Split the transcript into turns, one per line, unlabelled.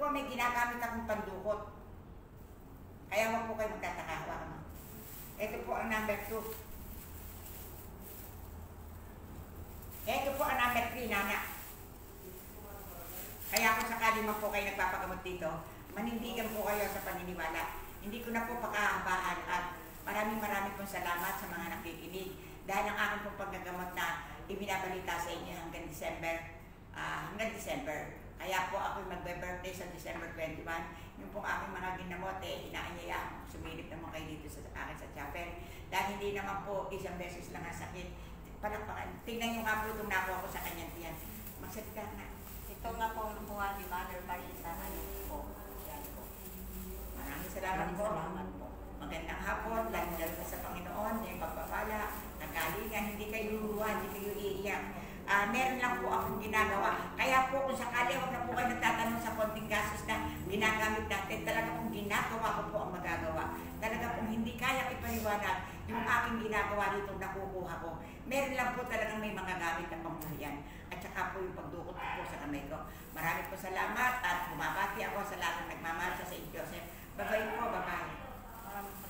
po may ginagamit akong pandukot. Kaya wag po kayo magtataka. Ito po ang number 2. Ito po ang number 3, Nana. Kaya kung sakali man po kayo nagpapagamot dito, manindigan po kayo sa paniniwala. Hindi ko na po pakahabaan at maraming pong salamat sa mga nakikinig. Dahil ang aking pong paggagamot na ibinabalita sa inyo hanggang December. Kaya po ako magbe-birthday sa December 21. Yung pong aking mga ginamot, inaanyaya, sumilip naman kayo dito sa akin sa chapel. Dahil hindi naman po isang beses lang ang sakit. Palakpakan. Tingnan nyo nga po itong nakuha ko sa kanyang tiyan. Magsalita na.
Ito nga po ang nakuha ni Mother Marisa. Po. Yan po.
Maraming salamat po. Magandang hapon. Lalo sa Panginoon. Yung pagpapala. Nagalingan. Hindi kayo luluha. Hindi kayo iiyak. Meron lang po akong ginagawa. Kaya po kung sakali huwag na po kayo nagtatanong sa konting gastos na ginagamit natin, talaga pong ginagawa ko po ang magagawa. Talaga pong hindi kaya ipaliwanag yung aking ginagawa dito nakukuha ko. Meron lang po talagang may mga gamit na pambuhayan. At saka po yung pagdukot ko po sa kamay ko. Maraming po salamat at bumabati ako sa lahat ng nagmamahal sa St. Joseph. Bye-bye po, bye-bye.